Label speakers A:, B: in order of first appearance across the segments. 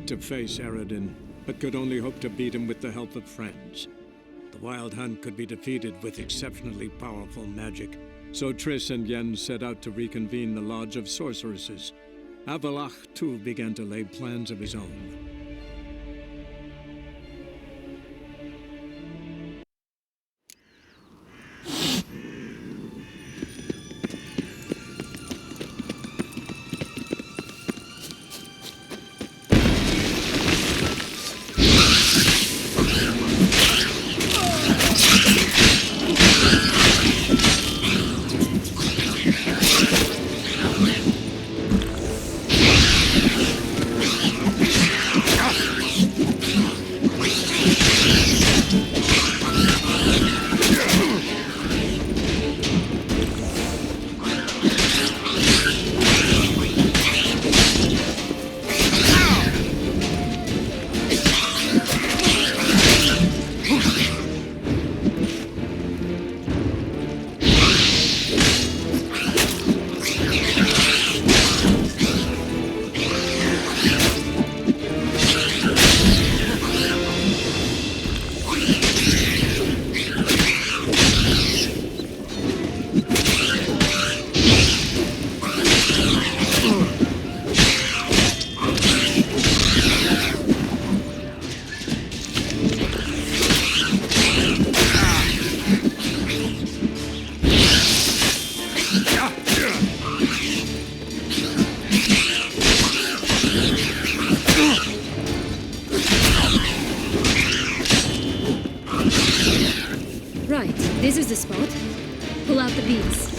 A: to face Eredin, but could only hope to beat him with the help of friends. The Wild Hunt could be defeated with exceptionally powerful magic, so Triss and Yen set out to reconvene the Lodge of Sorceresses. Avalach, too, began to lay plans of his own.
B: Right, this is the spot. Pull out the beads.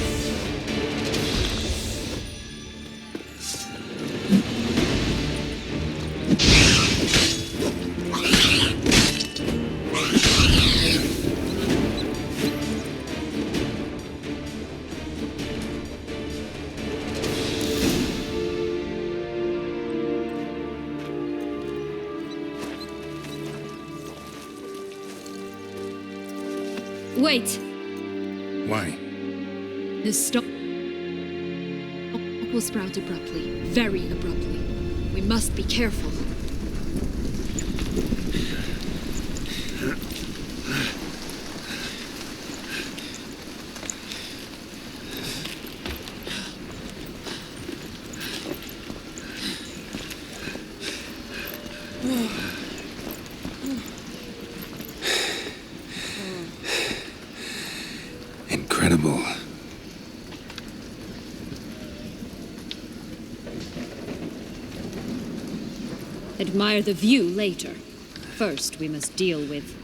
B: Wait!
C: Why?
B: The stalk will sprout abruptly. Very abruptly. We must be careful.
C: Incredible.
B: Admire the view later. First, we must deal with...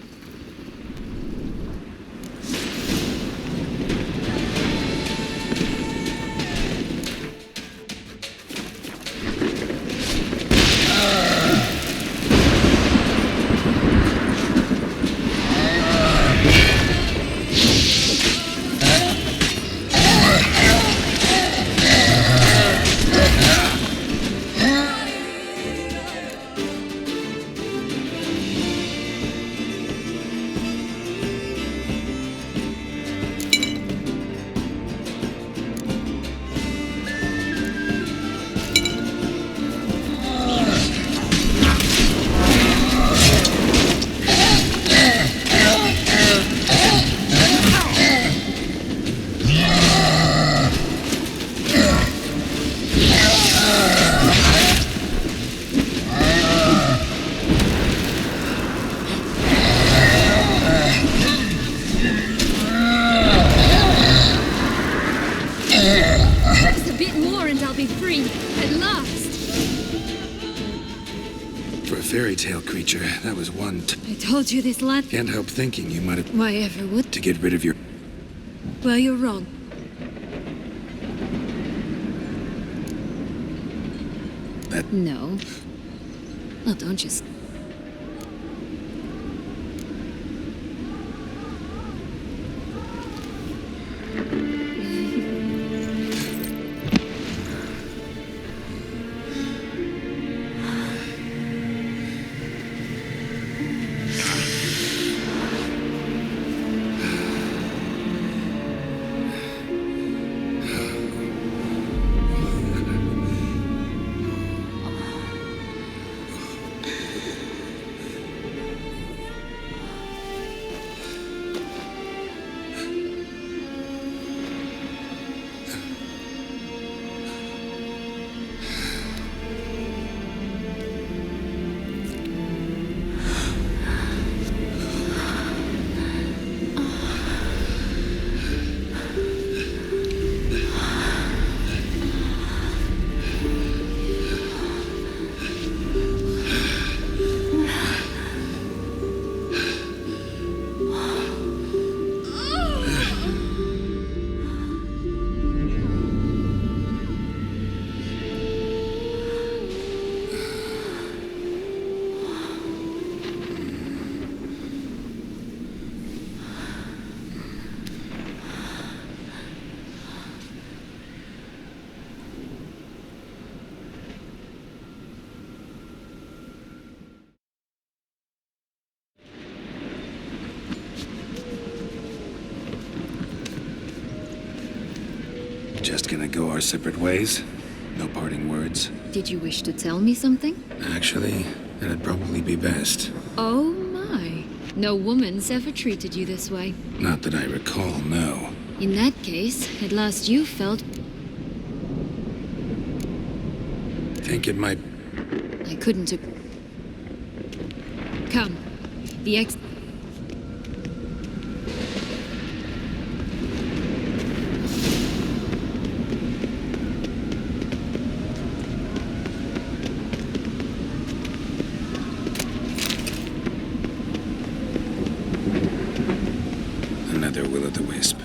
B: Just a bit more and I'll be free. At last!
C: For a fairy tale creature, that was one
B: I told you this land...
C: Can't help thinking you might have...
B: Why ever would?
C: to get rid of your...
B: Well, you're wrong.
C: that...
B: No. Well, don't just...
C: Just gonna go our separate ways? No parting words?
B: Did you wish to tell me something?
C: Actually, that'd probably be best.
B: Oh my. No woman's ever treated you this way.
C: Not that I recall, no.
B: In that case, at last you felt...
C: Think it might...
B: I couldn't... Come. The ex...
C: Another will-o'-the-wisp.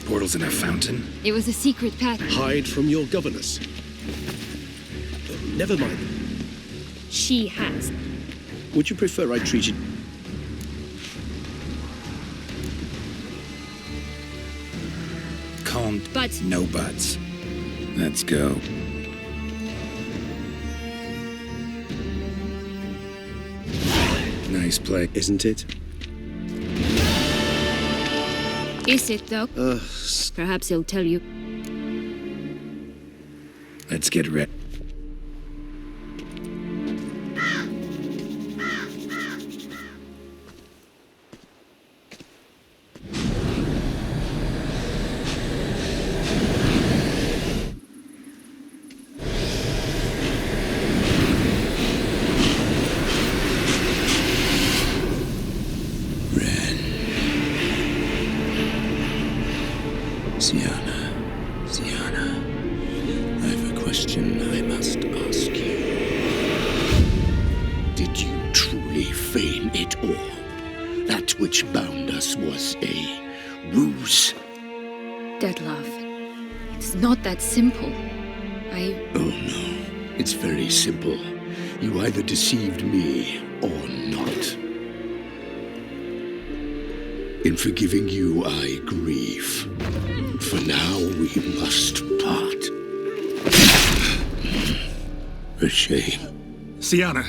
C: Portals in a fountain?
B: It was a secret path.
D: Hide from your governess. Never mind.
B: She has.
D: Would you prefer I treated...
C: Calm.
B: But...
C: No buts. Let's go. Nice play.
D: Isn't it?
B: Is it, though? Perhaps he'll tell you.
C: Let's get ready.
E: Syanna, I have a question I must ask you. Did you truly feign it all? That which bound us was a ruse?
B: Dettlaff, it's not that simple.
E: Oh no, it's very simple. You either deceived me or not. In forgiving you, I grieve. For now, we must part. A shame.
C: Syanna!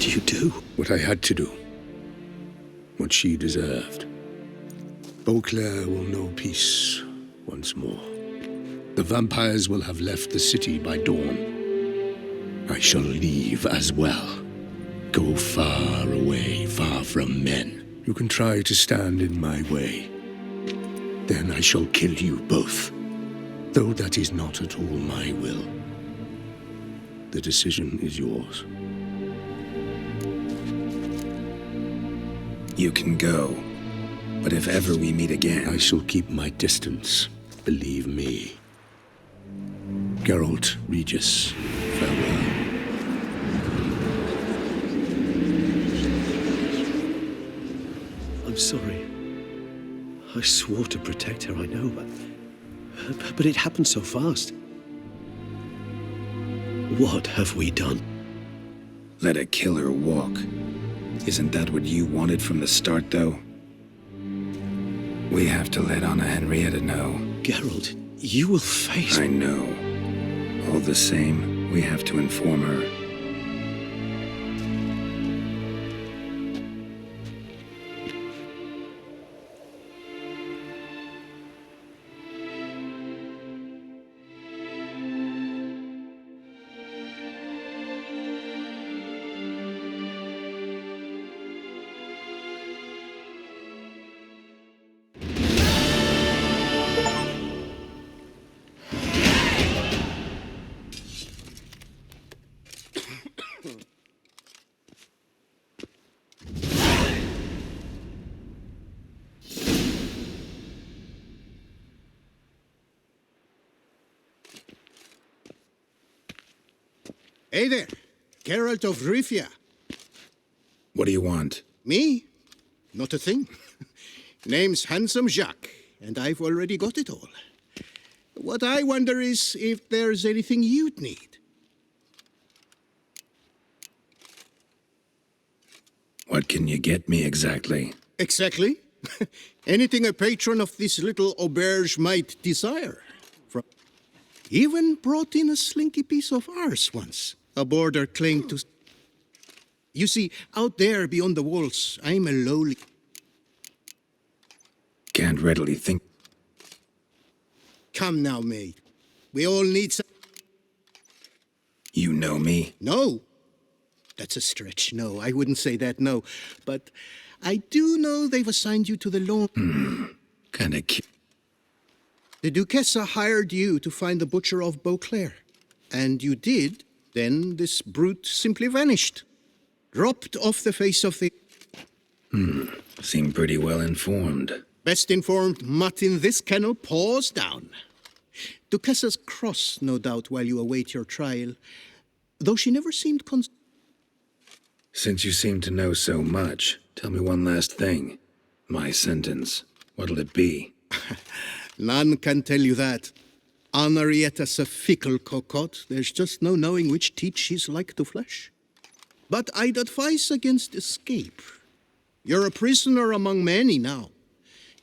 D: You do
E: what I had to do, what she deserved. Beauclair will know peace once more. The vampires will have left the city by dawn. I shall leave as well. Go far away, far from men. You can try to stand in my way. Then I shall kill you both, though that is not at all my will. The decision is yours.
C: You can go, but if ever we meet again...
E: I shall keep my distance, believe me. Geralt, Regis, farewell.
D: I'm sorry. I swore to protect her, I know, but it happened so fast. What have we done?
C: Let a killer walk. Isn't that what you wanted from the start, though? We have to let Anna Henrietta know.
D: Geralt, you will face...
C: I know. All the same, we have to inform her.
F: Hey there, Geralt of Rivia.
C: What do you want?
F: Me? Not a thing. Name's Handsome Jacques, and I've already got it all. What I wonder is if there's anything you'd need.
C: What can you get me exactly?
F: Exactly. Anything a patron of this little auberge might desire. Even brought in a slinky piece of arse once. A border claimed to... You see, out there beyond the walls, I'm a lowly...
C: Can't readily think.
F: Come now, mate. We all need some...
C: You know me?
F: No. That's a stretch. No, I wouldn't say that, no. But I do know they've assigned you to the lawn...
C: Kinda
F: The Duchessa hired you to find the butcher of Beauclair. And you did, then this brute simply vanished. Dropped off the face of the...
C: Seem pretty well informed.
F: Best informed mutt in this kennel paws down. Duchessa's cross, no doubt, while you await your trial. Though she never seemed
C: Since you seem to know so much, tell me one last thing. My sentence. What'll it be?
F: None can tell you that. Henrietta's a fickle cocotte. There's just no knowing which teat she's like to flesh. But I'd advise against escape. You're a prisoner among many now.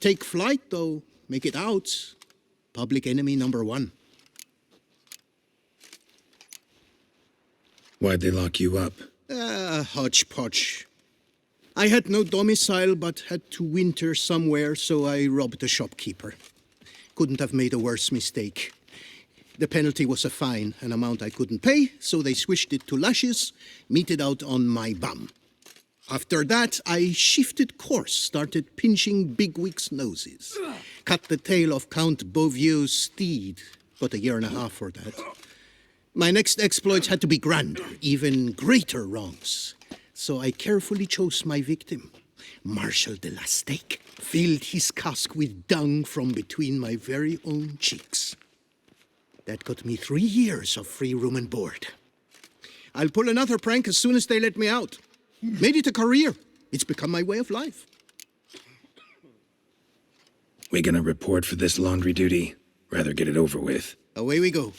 F: Take flight, though. Make it out. Public enemy number one.
C: Why'd they lock you up?
F: Hodgepodge. I had no domicile, but had to winter somewhere, so I robbed a shopkeeper. Couldn't have made a worse mistake. The penalty was a fine, an amount I couldn't pay, so they switched it to lashes, meted out on my bum. After that, I shifted course, started pinching bigwigs' noses. Cut the tail of Count Beauvieux's steed. Got a year and a half for that. My next exploits had to be grander, even greater wrongs. So I carefully chose my victim. Marshal de la Stake filled his cask with dung from between my very own cheeks. That got me 3 years of free room and board. I'll pull another prank as soon as they let me out. Made it a career. It's become my way of life.
C: We gonna report for this laundry duty? Rather get it over with.
F: Away we go.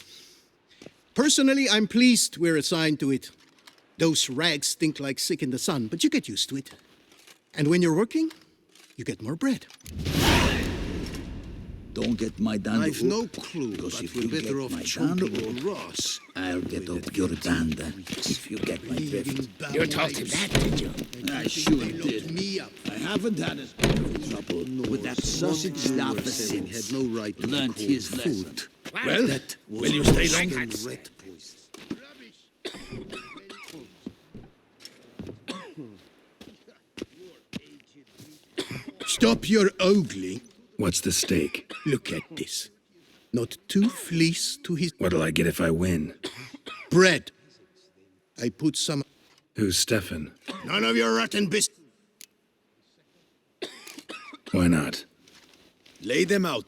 F: Personally, I'm pleased we're assigned to it. Those rags stink like sick in the sun, but you get used to it. And when you're working, you get more bread.
G: Don't get my dand.
F: I've no clue,
G: Because
F: but
G: if
F: we're
G: you
F: better
G: get
F: off
G: my
F: choking
G: dand,
F: on Ross.
G: I'll get up your dand. If you get my drift.
F: You told him that, did you?
G: I sure did.
F: Me up.
G: I haven't had as much trouble with that sausage slapper since.
F: Had no right to
G: Learned
F: call
G: his
F: food.
G: lesson.
E: Well, will you stay long?
F: Stop your ogling.
C: What's the stake?
F: Look at this. Not 2 fleece to his
C: What'll I get if I win?
F: bread. I put some...
C: Who's Stefan?
F: None of your rotten business.
C: Why not?
E: Lay them out.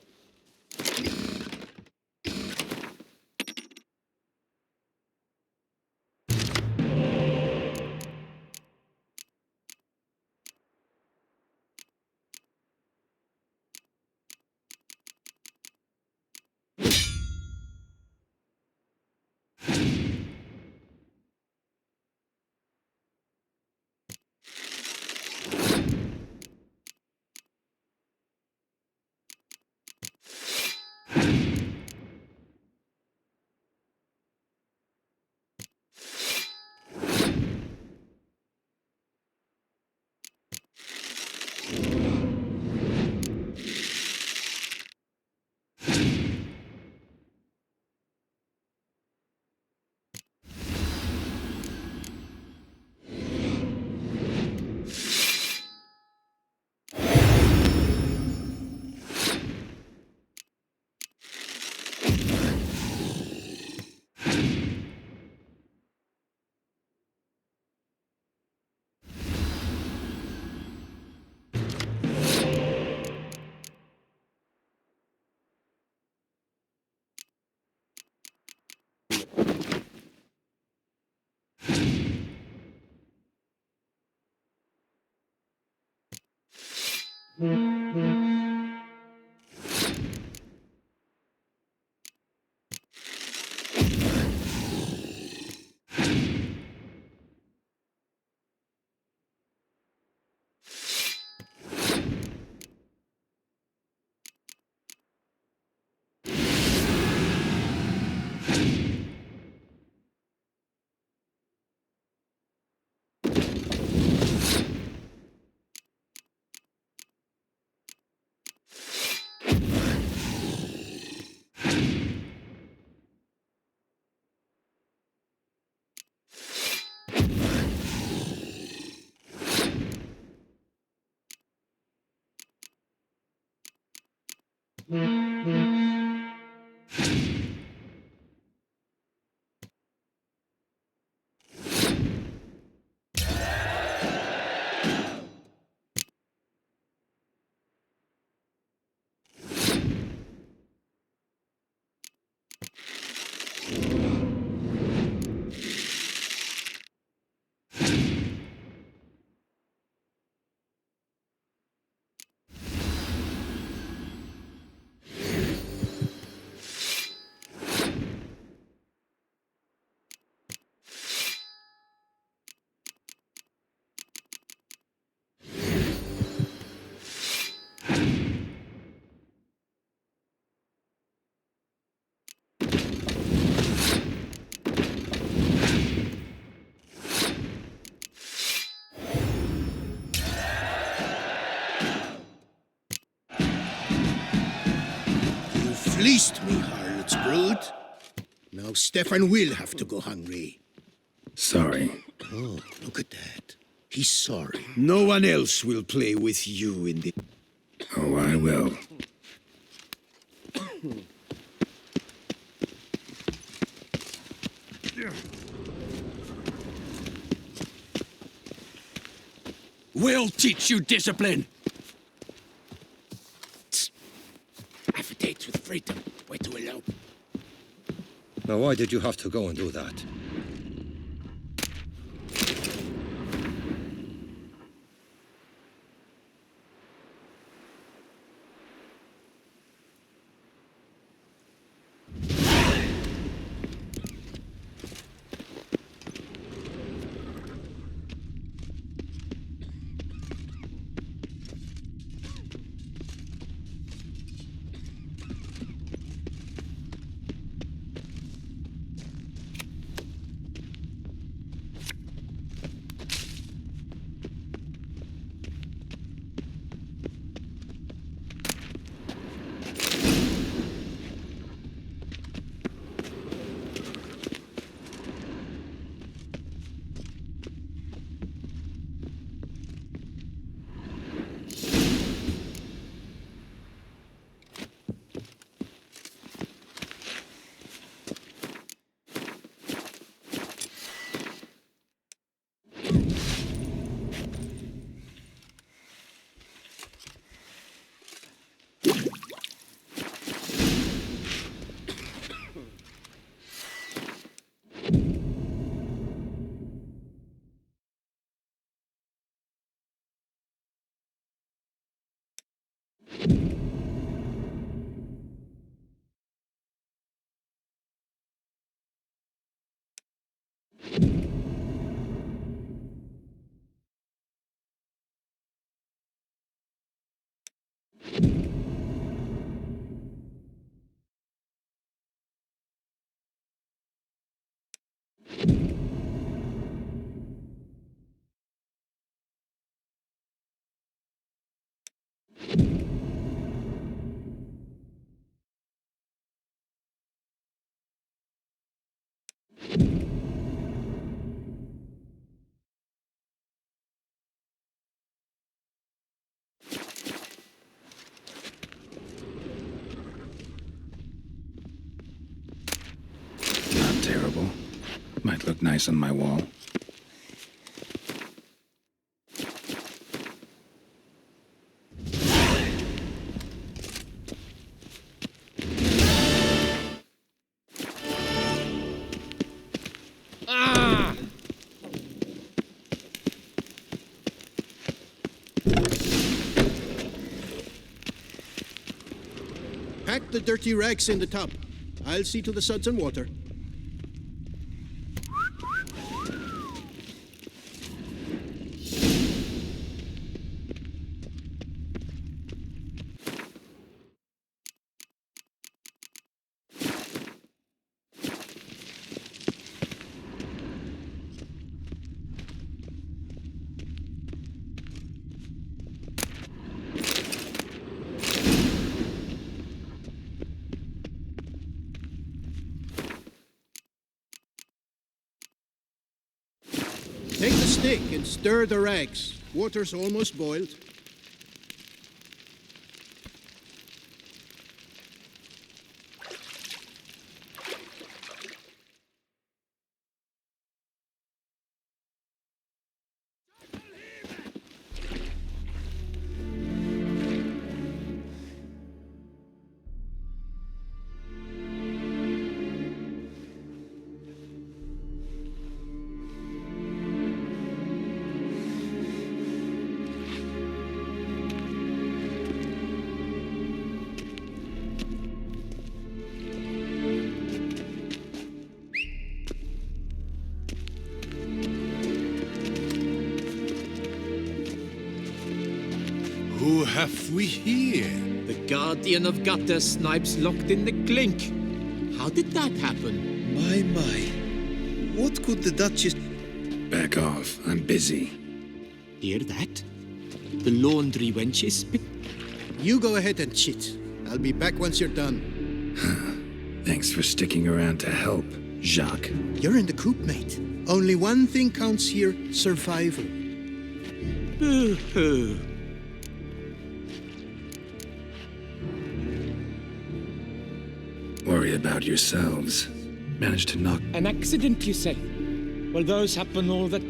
F: Fleeced me, harlot's brood. Now Stefan will have to go hungry.
C: Sorry.
F: Oh, look at that. He's sorry.
G: No one else will play with you in the...
C: Oh, I will.
G: We'll teach you discipline!
F: I have a date with freedom. Way to elope.
H: Now, why did you have to go and do that?
C: Not terrible. Might look nice on my wall.
F: the dirty rags in the tub. I'll see to the suds and water. Take the stick and stir the rags. Water's almost boiled.
I: Who have we here?
G: The Guardian of Gutter Snipes locked in the Clink. How did that happen?
D: My. What could the Duchess...
C: Back off. I'm busy.
G: Hear that? The laundry wench is...
F: You go ahead and chit. I'll be back once you're done.
C: Thanks for sticking around to help, Jacques.
F: You're in the coop, mate. Only one thing counts here, survival.
C: Worry about yourselves. Managed to knock...
J: An accident, you say? Well, those happen all the...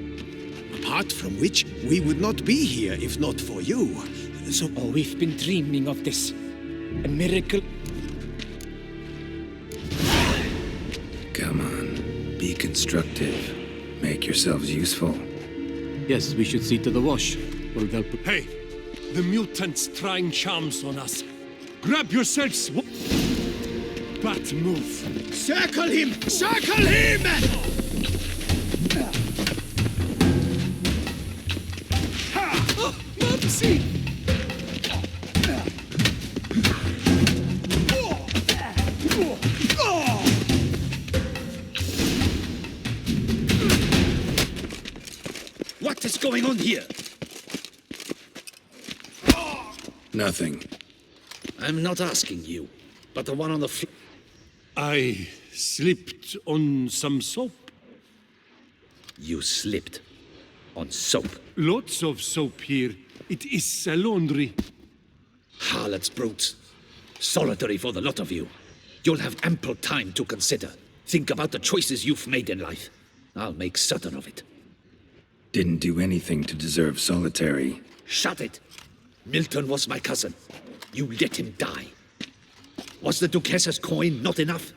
D: Apart from which, we would not be here if not for you. So...
J: Oh, we've been dreaming of this. A miracle...
C: Come on. Be constructive. Make yourselves useful.
G: Yes, we should see to the wash. Or they'll...
I: Hey! The mutant's trying charms on us. Grab yourselves! Bad move.
F: Circle him! Circle him!
I: Oh, Mopsy!
G: What is going on here?
C: Nothing.
G: I'm not asking you, but the one on the floor...
I: I slipped on some soap.
G: You slipped on soap.
I: Lots of soap here. It is a laundry.
G: Harlots, brutes. Solitary for the lot of you. You'll have ample time to consider. Think about the choices you've made in life. I'll make certain of it.
C: Didn't do anything to deserve solitary.
G: Shut it! Milton was my cousin. You let him die. Was the Duchess's coin not enough?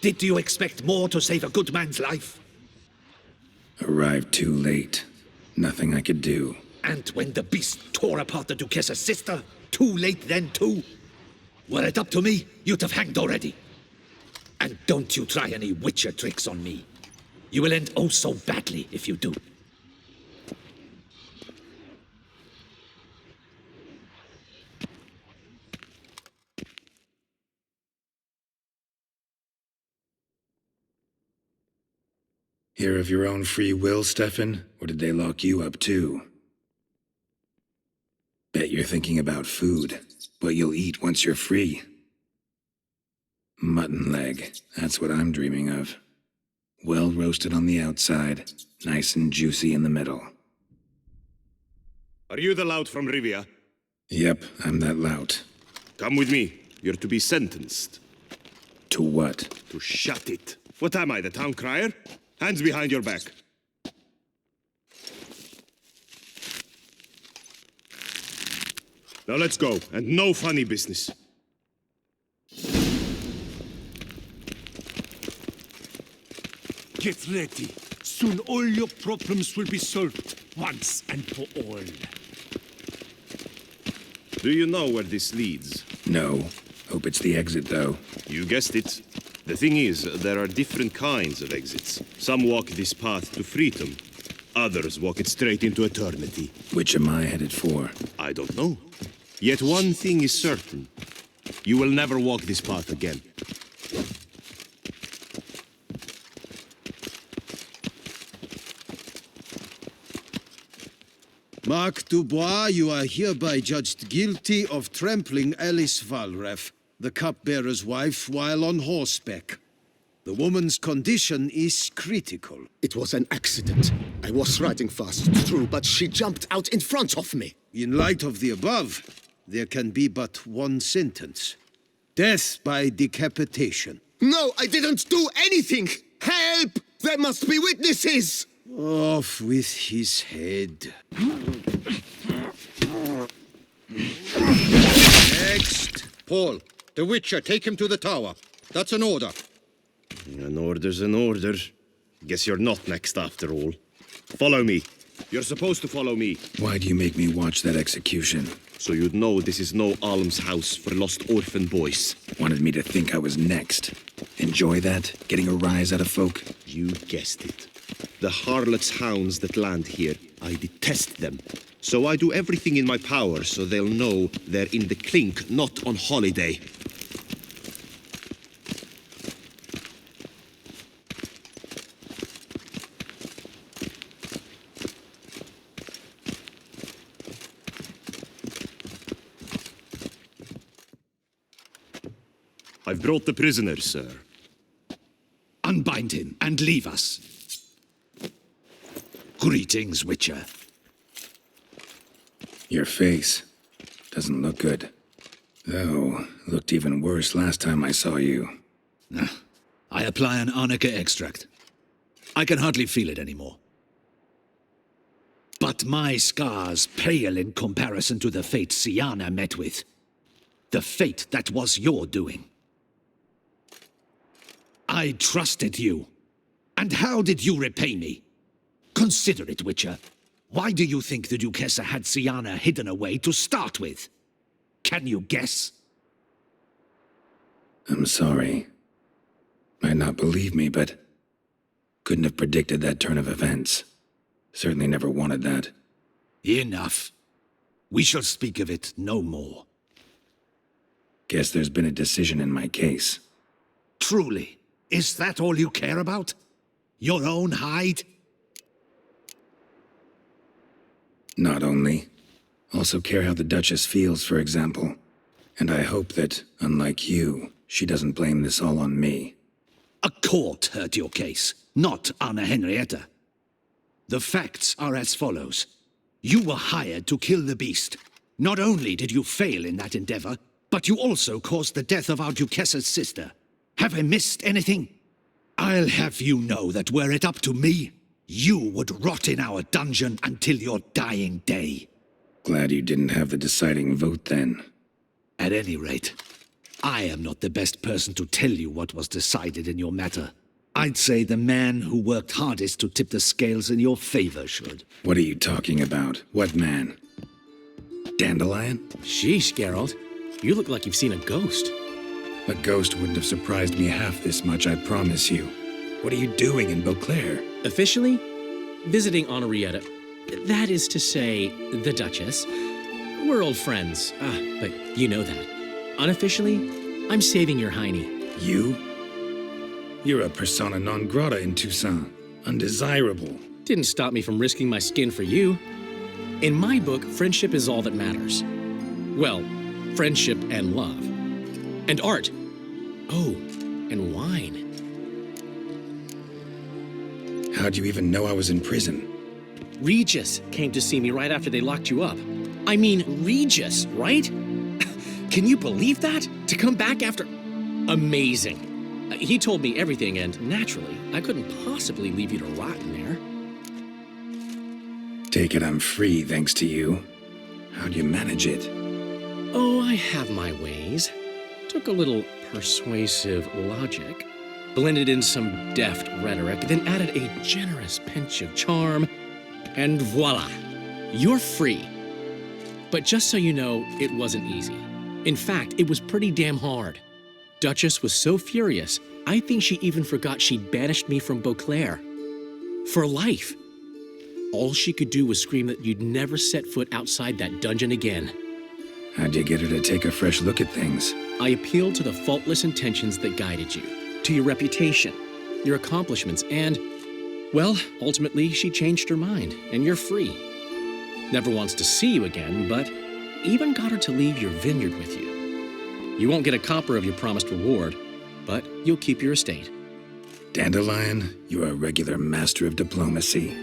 G: Did you expect more to save a good man's life?
C: Arrived too late. Nothing I could do.
G: And when the beast tore apart the Duchess's sister, too late then too? Were it up to me, you'd have hanged already. And don't you try any witcher tricks on me. You will end oh so badly if you do.
C: Here of your own free will, Stefan? Or did they lock you up too? Bet you're thinking about food. What you'll eat once you're free. Mutton leg. That's what I'm dreaming of. Well roasted on the outside, nice and juicy in the middle.
K: Are you the lout from Rivia?
C: Yep, I'm that lout.
K: Come with me. You're to be sentenced.
C: To what?
K: To shut it. What am I, the town crier? Hands behind your back. Now let's go, and no funny business.
I: Get ready. Soon all your problems will be solved, once and for all.
K: Do you know where this leads?
C: No. Hope it's the exit, though.
K: You guessed it. The thing is, there are different kinds of exits. Some walk this path to freedom. Others walk it straight into eternity.
C: Which am I headed for?
K: I don't know. Yet one thing is certain. You will never walk this path again.
L: Mark Dubois, you are hereby judged guilty of trampling Alice Valref, the cupbearer's wife, while on horseback. The woman's condition is critical.
F: It was an accident. I was riding fast, true, but she jumped out in front of me.
L: In light of the above, there can be but one sentence. Death by decapitation.
F: No, I didn't do anything! Help! There must be witnesses!
L: Off with his head.
H: Next! Paul, the Witcher, take him to the tower. That's an order.
K: An order's an order. Guess you're not next after all. Follow me. You're supposed to follow me.
C: Why do you make me watch that execution?
K: So you'd know this is no almshouse for lost orphan boys.
C: Wanted me to think I was next. Enjoy that? Getting a rise out of folk?
K: You guessed it. The harlots' hounds that land here, I detest them. So I do everything in my power so they'll know they're in the Clink, not on holiday. I've brought the prisoner, sir.
G: Unbind him and leave us. Greetings, Witcher.
C: Your face doesn't look good. Though, looked even worse last time I saw you.
G: I apply an arnica extract. I can hardly feel it anymore. But my scars pale in comparison to the fate Syanna met with. The fate that was your doing. I trusted you. And how did you repay me? Consider it, Witcher. Why do you think the Duchessa had Syanna hidden away to start with? Can you guess?
C: I'm sorry. Might not believe me, but couldn't have predicted that turn of events. Certainly never wanted that.
G: Enough. We shall speak of it no more.
C: Guess there's been a decision in my case.
G: Truly, is that all you care about? Your own hide?
C: Not only. Also care how the Duchess feels, for example. And I hope that, unlike you, she doesn't blame this all on me.
G: A court heard your case, not Anna Henrietta. The facts are as follows. You were hired to kill the beast. Not only did you fail in that endeavor, but you also caused the death of our Duchessa's sister. Have I missed anything? I'll have you know that were it up to me, you would rot in our dungeon until your dying day.
C: Glad you didn't have the deciding vote then.
G: At any rate, I am not the best person to tell you what was decided in your matter. I'd say the man who worked hardest to tip the scales in your favor should.
C: What are you talking about? What man? Dandelion?
M: Sheesh, Geralt. You look like you've seen a ghost.
C: A ghost wouldn't have surprised me half this much, I promise you. What are you doing in Beauclair?
M: Officially, visiting Henrietta. That is to say, the Duchess. We're old friends, but you know that. Unofficially, I'm saving your hiney.
C: You? You're a persona non grata in Toussaint. Undesirable.
M: Didn't stop me from risking my skin for you. In my book, friendship is all that matters. Well, friendship and love. And art. Oh, and wine.
C: How'd you even know I was in prison?
M: Regis came to see me right after they locked you up. I mean, Regis, right? Can you believe that? To come back after... Amazing. He told me everything, and naturally, I couldn't possibly leave you to rot in there.
C: Take it I'm free, thanks to you. How'd you manage it?
M: Oh, I have my ways. Took a little persuasive logic, blended in some deft rhetoric, then added a generous pinch of charm, and voila, you're free. But just so you know, it wasn't easy. In fact, it was pretty damn hard. Duchess was so furious, I think she even forgot she'd banished me from Beauclair. For life. All she could do was scream that you'd never set foot outside that dungeon again.
C: How'd you get her to take a fresh look at things?
M: I appealed to the faultless intentions that guided you, to your reputation, your accomplishments, and, well, ultimately she changed her mind, and you're free. Never wants to see you again, but even got her to leave your vineyard with you. You won't get a copper of your promised reward, but you'll keep your estate.
C: Dandelion, you are a regular master of diplomacy.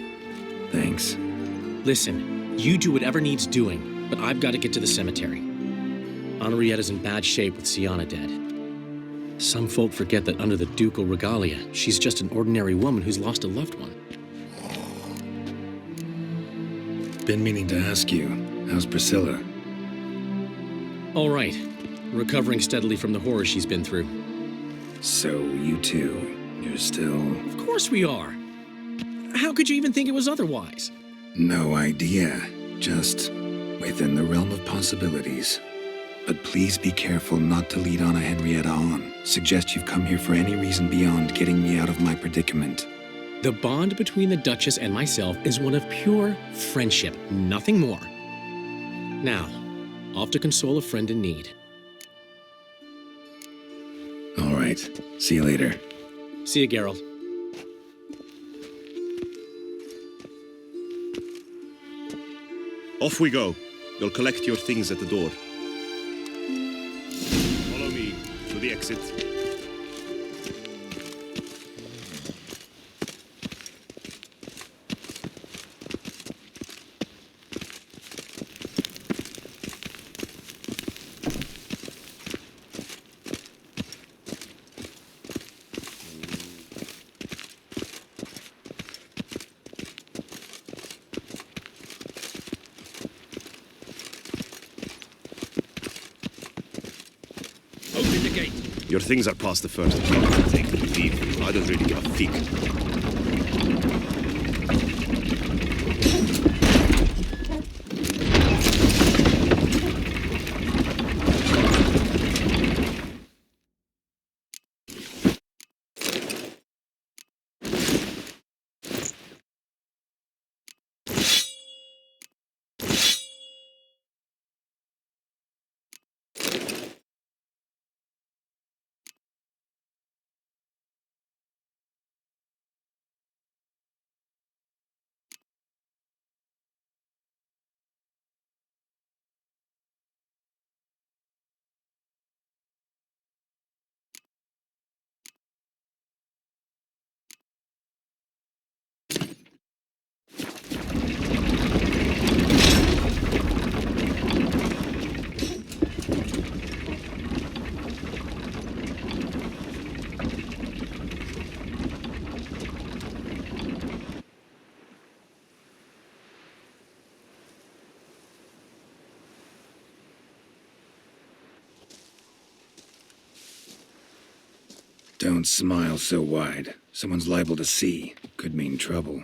C: Thanks.
M: Listen, you do whatever needs doing, but I've got to get to the cemetery. Henrietta's in bad shape with Syanna dead. Some folk forget that under the ducal regalia, she's just an ordinary woman who's lost a loved one.
C: Been meaning to ask you, how's Priscilla?
M: All right. Recovering steadily from the horror she's been through.
C: So, you two, you're still...
M: Of course we are. How could you even think it was otherwise?
C: No idea. Just within the realm of possibilities. But please be careful not to lead Anna Henrietta on. Suggest you've come here for any reason beyond getting me out of my predicament.
M: The bond between the Duchess and myself is one of pure friendship, nothing more. Now, off to console a friend in need.
C: All right. See you later.
M: See you, Geralt.
K: Off we go. You'll collect your things at the door. Follow me to the exit. Your things are past the first. Take them, leave. I don't really give a fig.
C: Don't smile so wide. Someone's liable to see. Could mean trouble.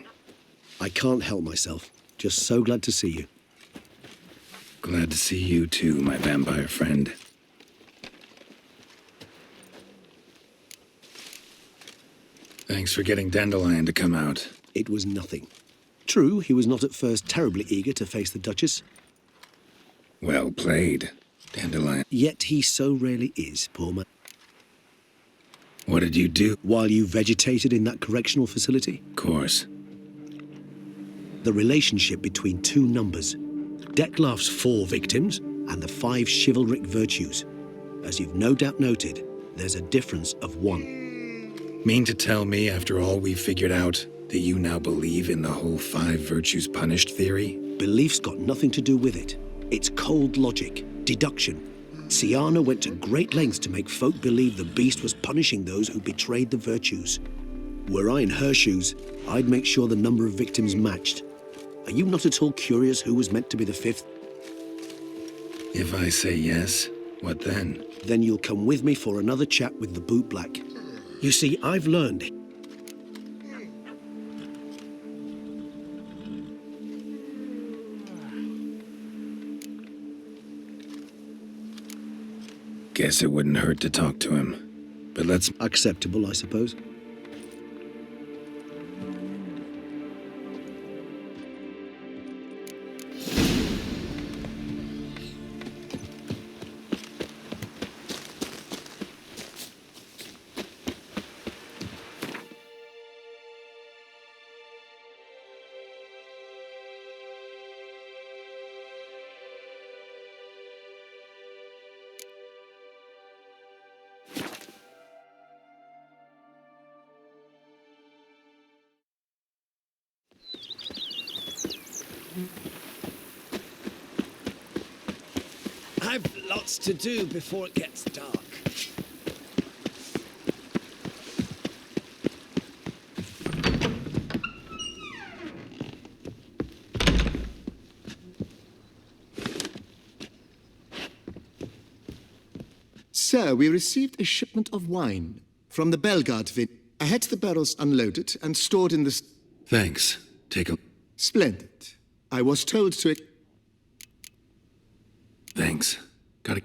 D: I can't help myself. Just so glad to see you.
C: Glad to see you too, my vampire friend. Thanks for getting Dandelion to come out.
D: It was nothing. True, he was not at first terribly eager to face the Duchess.
C: Well played, Dandelion.
D: Yet he so rarely is, poor man.
C: What did you do?
D: While you vegetated in that correctional facility?
C: Of course.
D: The relationship between two numbers. Dettlaff's 4 victims and the 5 chivalric virtues. As you've no doubt noted, there's a difference of 1.
C: Mean to tell me, after all we've figured out, that you now believe in the whole 5 virtues punished theory?
D: Belief's got nothing to do with it. It's cold logic, deduction. Syanna went to great lengths to make folk believe the beast was punishing those who betrayed the virtues. Were I in her shoes, I'd make sure the number of victims matched. Are you not at all curious who was meant to be the 5th?
C: If I say yes, what then?
D: Then you'll come with me for another chat with the bootblack. You see, I've learned...
C: Guess it wouldn't hurt to talk to him. But let's...
D: Acceptable, I suppose.
J: I've lots to do before it gets dark.
N: Sir, we received a shipment of wine from the Belgard vin. I had the barrels unloaded and stored in the...
C: Thanks. Take a...
N: Splendid. I was told to...
C: Thanks. Gotta...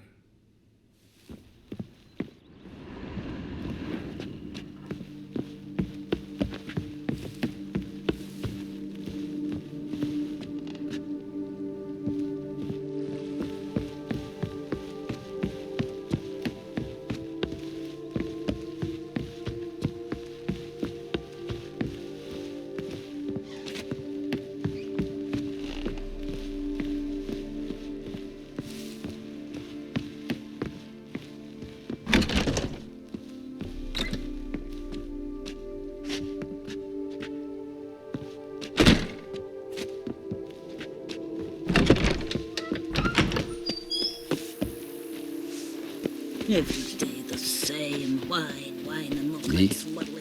O: Every day the same wine, and milk.
P: Me?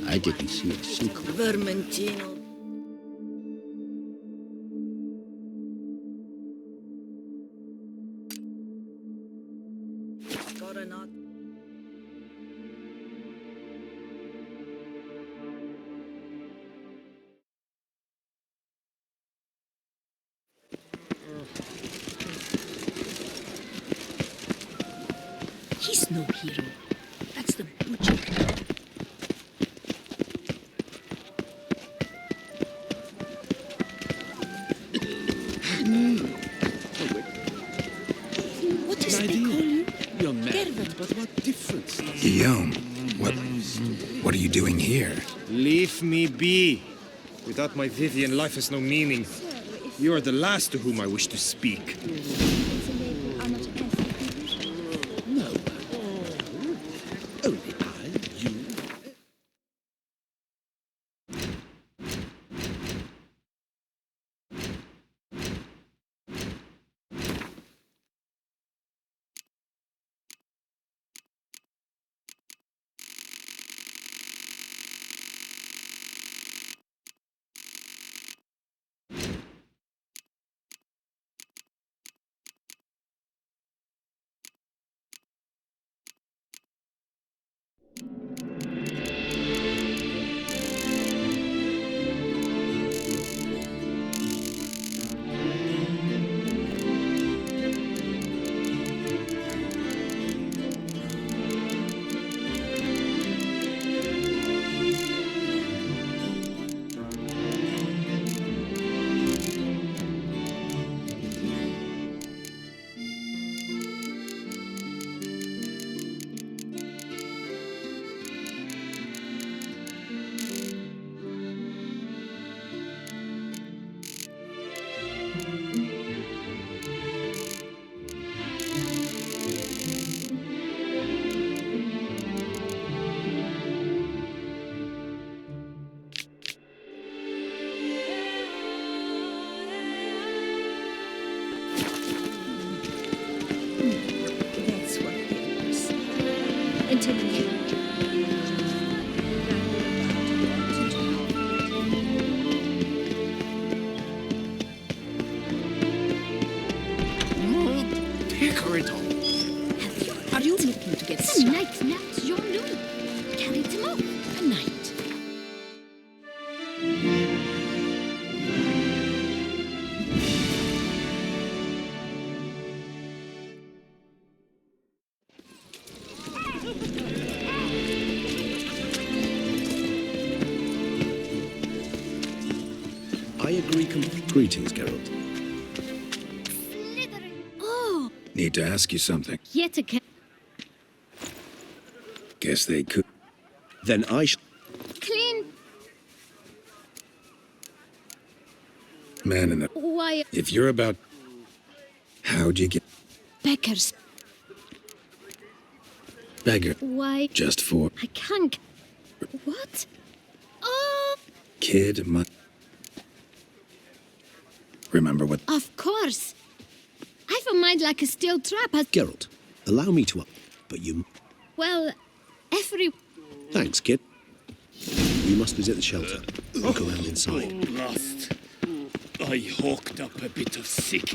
P: I didn't see a single.
O: Vermentino. Gotta not. He's no hero. That's the butcher. What does they call you?
L: You're mad,
O: Geralt.
L: but what difference?
C: Guillaume, what are you doing here?
K: Leave me be. Without my Vivian, life has no meaning. You are the last to whom I wish to speak.
L: No. Only I, you.
O: That's what it was. Until you.
L: Take her it on.
O: Are you looking to get
B: Some night naps, Jean-Louis. Carry them up. A night.
D: Greetings, Geralt.
B: Oh,
C: Need to ask you something.
B: yet again.
C: Guess they could.
D: Then I
B: Clean.
C: Man in the...
B: Why,
C: If you're about... How'd you get...
B: beggars.
C: Beggar.
B: Why,
C: Just for...
B: I can't. What? Oh,
C: Kid, Remember what...
B: of course. I've a mind like a steel trap.
D: Geralt, allow me to... But you...
B: Well, every...
D: Thanks, kid. We must visit the shelter. Look around inside.
I: Lost. I hawked up a bit of sick.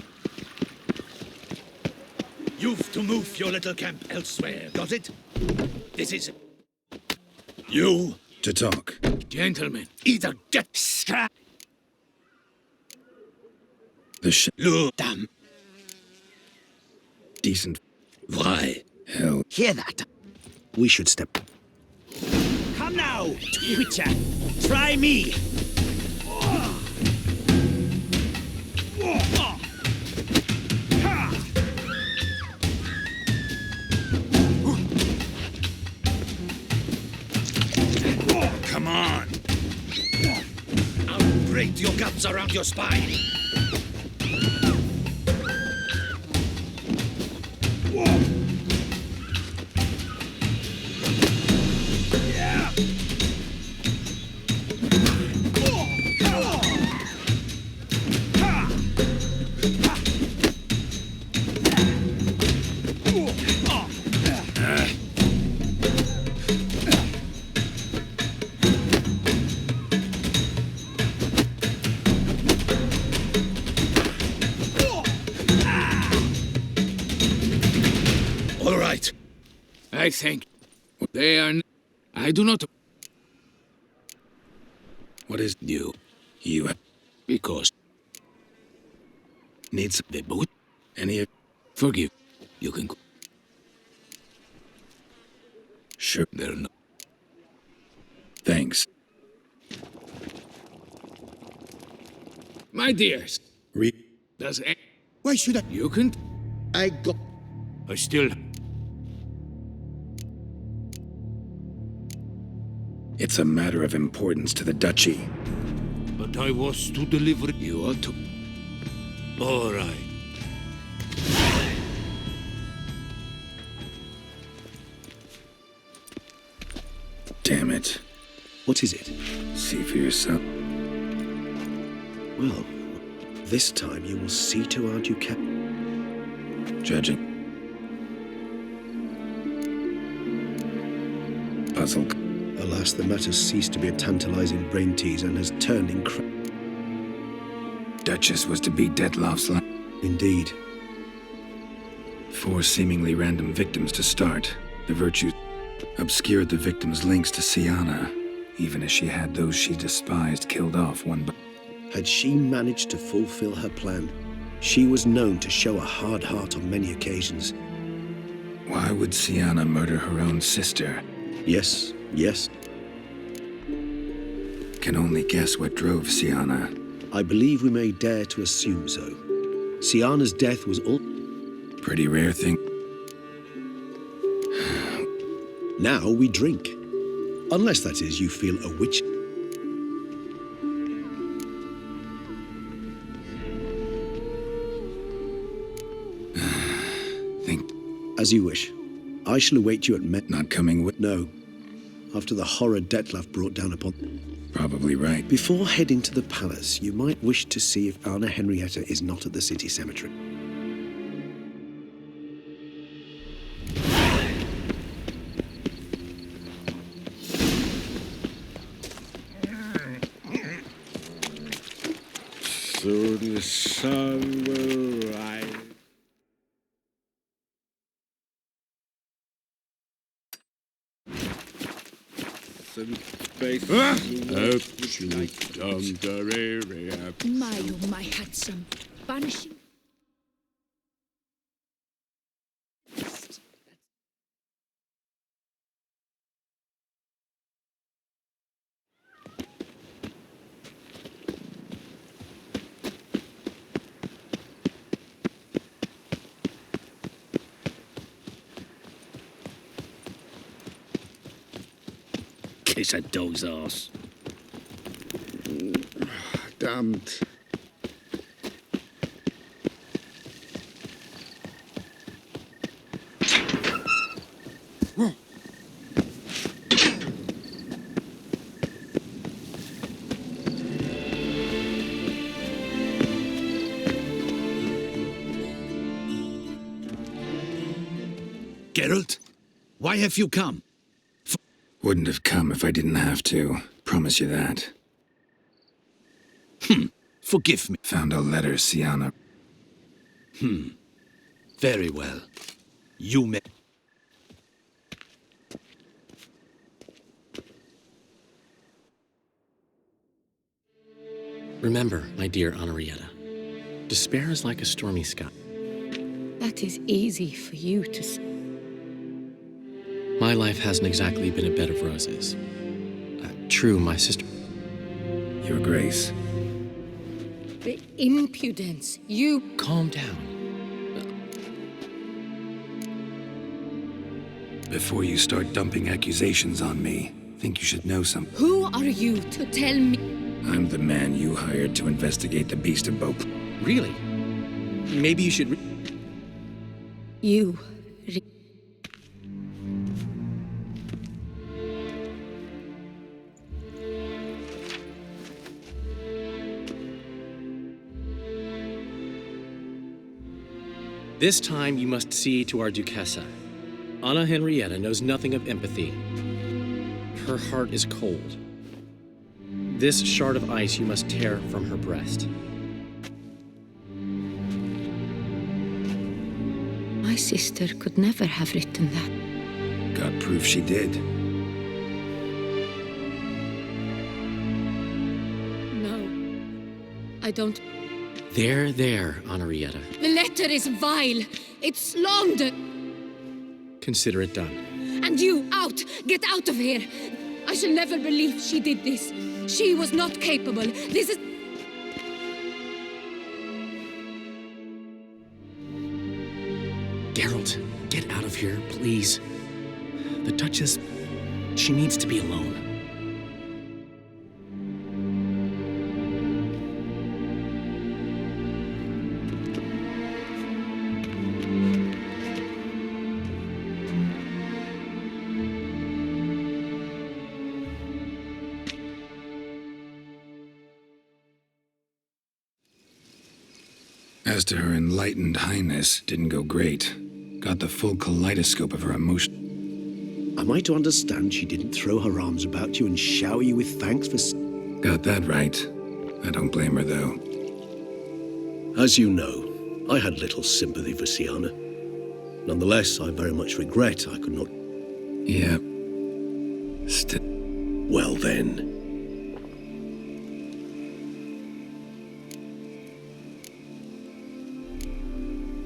G: You've to move your little camp elsewhere, got it? This is... You...
C: To talk.
G: Gentlemen, either get scrap...
C: The
G: Look, damn.
C: Decent.
G: Why?
C: Hell.
D: Hear that? We should step...
J: Come now, Witcher. Try me.
G: Come on! I'll break your guts around your spine! All right. I think they are... I do not...
C: What is...
G: You.
C: You...
G: Because...
C: Needs...
G: The boot?
C: Any of...
G: Forgive. You can...
C: Sure.
G: They're not...
C: Thanks.
G: My dears. Does...
F: Why should I...
G: You can...
F: I got...
G: I still...
C: It's a matter of importance to the duchy.
I: But I was to deliver...
G: You ought to...
I: All right.
C: Damn it.
D: What is it?
C: See for yourself.
D: Well, this time you will see to our ducat.
C: Judging. Puzzled.
D: Alas, the matter's ceased to be a tantalizing brain tease and has turned
C: Duchess was to be Dettlaff's life.
D: Indeed.
C: 4 seemingly random victims to start. The virtues obscured the victims' links to Syanna, even as she had those she despised killed off one by...
D: Had she managed to fulfill her plan, she was known to show a hard heart on many occasions.
C: Why would Syanna murder her own sister?
D: Yes, yes.
C: Can only guess what drove Syanna.
D: I believe we may dare to assume so. Syanna's death was all...
C: Pretty rare thing.
D: Now we drink. Unless, that is, you feel a witch...
C: Think...
D: As you wish. I shall await you at
C: Not coming with...
D: No. After the horror Dettlaff brought down upon...
C: Probably right.
D: Before heading to the palace, you might wish to see if Anna Henrietta is not at the city cemetery.
J: Soon the sun will rise. Some space.
B: My, oh my, handsome. Vanishing.
P: kiss a dog's arse.
E: Damned.
G: Geralt, why have you come?
C: Wouldn't have come if I didn't have to. Promise you that.
G: Forgive me.
C: Found a letter, Syanna.
G: Very well. You may...
M: Remember, my dear Henrietta, despair is like a stormy sky.
B: That is easy for you to say.
M: My life hasn't exactly been a bed of roses. True, my sister...
C: Your Grace.
B: The impudence, you...
M: Calm down.
C: Before you start dumping accusations on me, think you should know something.
B: Who are you to tell me?
C: I'm the man you hired to investigate the Beast of Beauclerc.
M: Really? Maybe you should...
B: You...
M: This time you must see to our Duchessa. Anna Henrietta knows nothing of empathy. Her heart is cold. This shard of ice you must tear from her breast.
O: My sister could never have written that.
C: Got proof she did.
B: No. I don't...
M: There, Henrietta.
B: The letter is vile. It's slander.
M: Consider it done.
B: And you, out! Get out of here! I shall never believe she did this. She was not capable. This is...
M: Geralt, get out of here, please. The Duchess, she needs to be alone.
C: As to her enlightened highness, didn't go great. Got the full kaleidoscope of her emotion.
D: Am I to understand she didn't throw her arms about you and shower you with thanks for...
C: Got that right. I don't blame her, though.
D: As you know, I had little sympathy for Syanna. Nonetheless, I very much regret I could not...
C: Yeah.
D: Well then...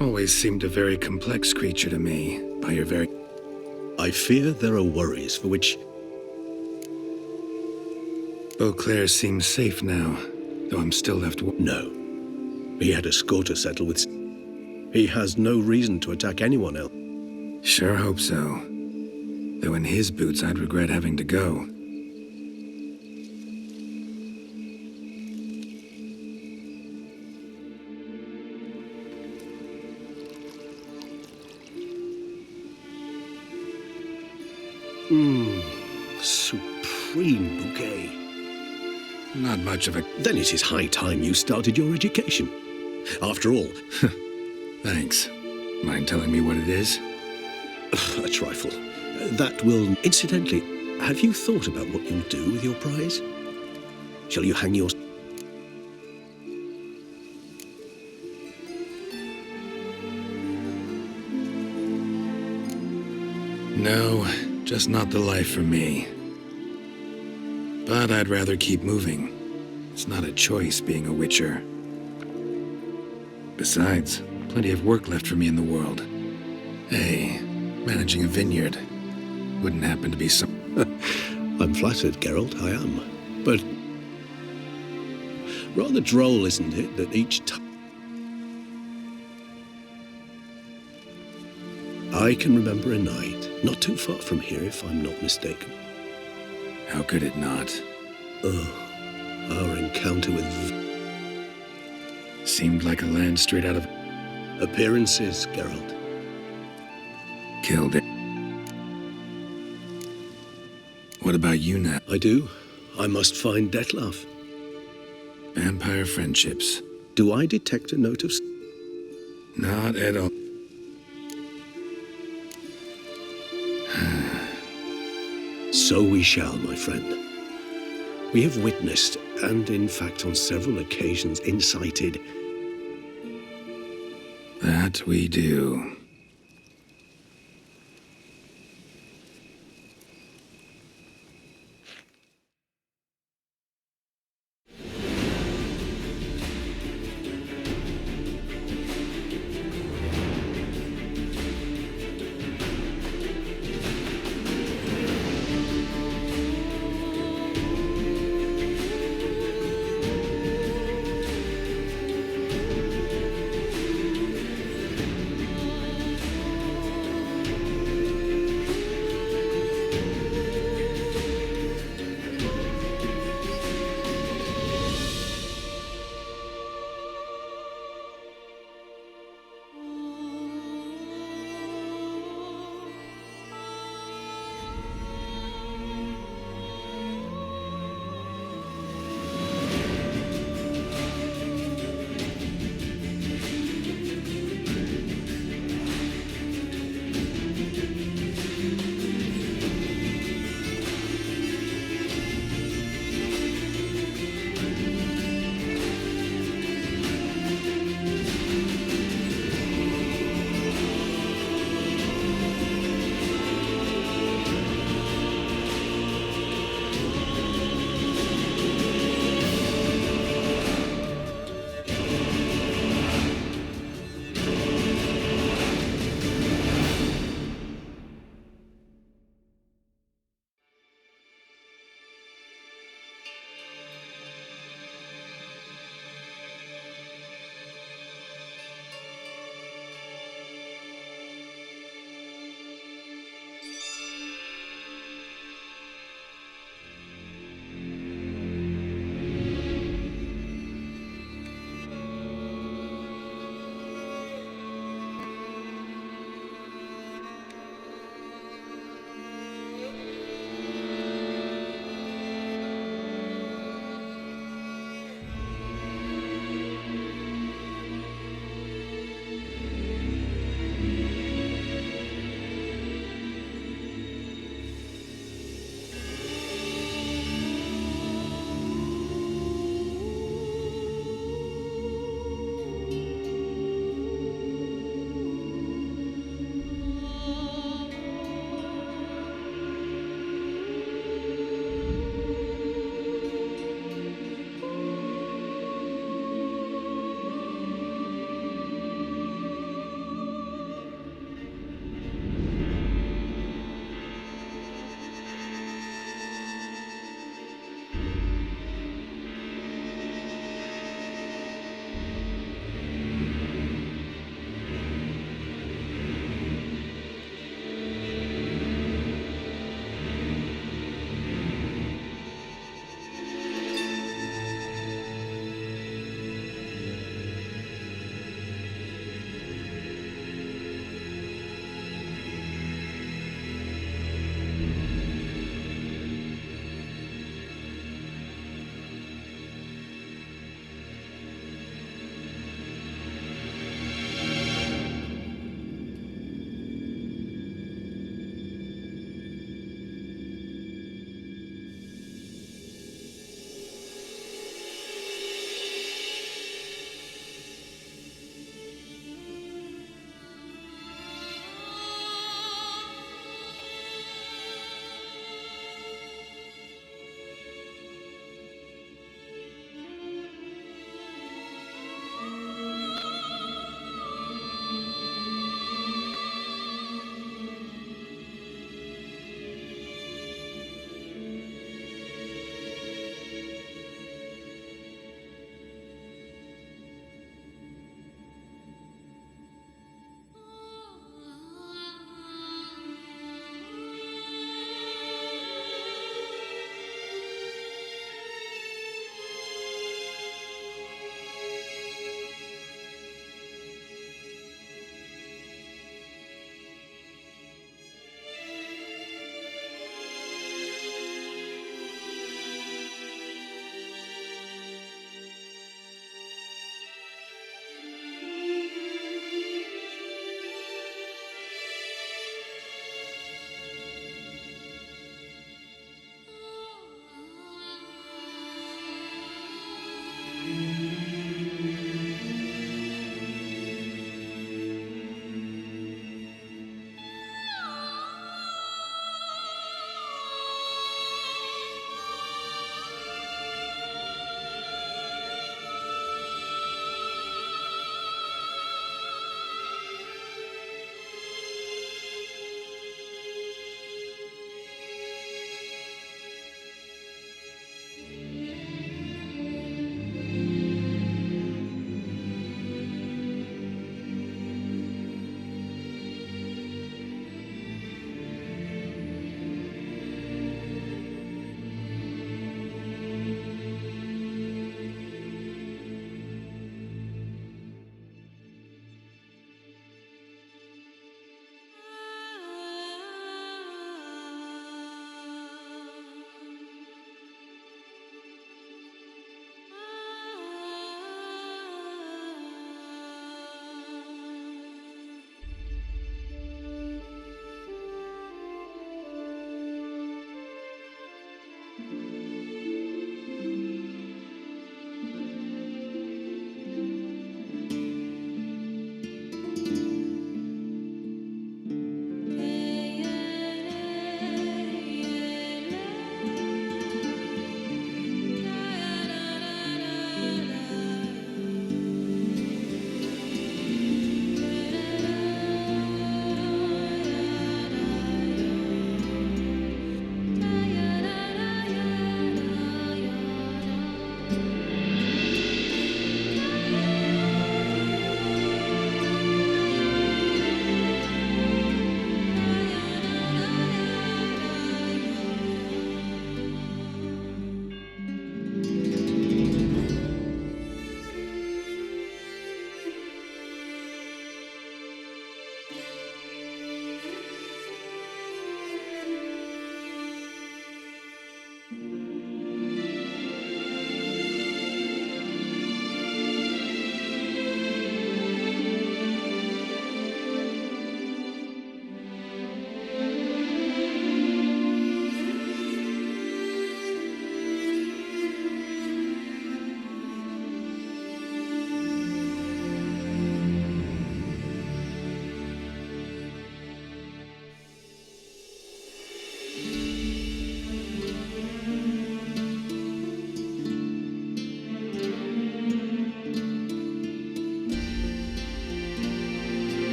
C: Always seemed a very complex creature to me, by your very...
D: I fear there are worries for which...
C: Beauclerc seems safe now, though I'm still left...
D: No. He had a score to settle with... He has no reason to attack anyone else.
C: Sure hope so. Though in his boots, I'd regret having to go.
D: Supreme bouquet.
C: Not much of a...
D: Then it is high time you started your education. After all...
C: Thanks. Mind telling me what it is?
D: A trifle. That will... Incidentally, have you thought about what you'll do with your prize? Shall you hang your...
C: No, just not the life for me. But I'd rather keep moving. It's not a choice being a witcher. Besides, plenty of work left for me in the world. Hey, managing a vineyard wouldn't happen to be some...
D: I'm flattered, Geralt, I am. But... rather droll, isn't it, that each time... I can remember a night, not too far from here if I'm not mistaken.
C: How could it not?
D: Our encounter with...
C: Seemed like a land straight out of...
D: Appearances, Geralt.
C: Killed it. What about you now?
D: I do. I must find Dettlaff.
C: Vampire friendships.
D: Do I detect a note of...
C: Not at all.
D: So we shall, my friend. We have witnessed, and in fact on several occasions incited...
C: That we do.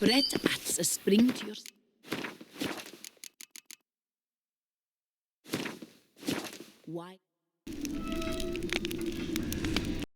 O: Bread adds a spring to your... Why?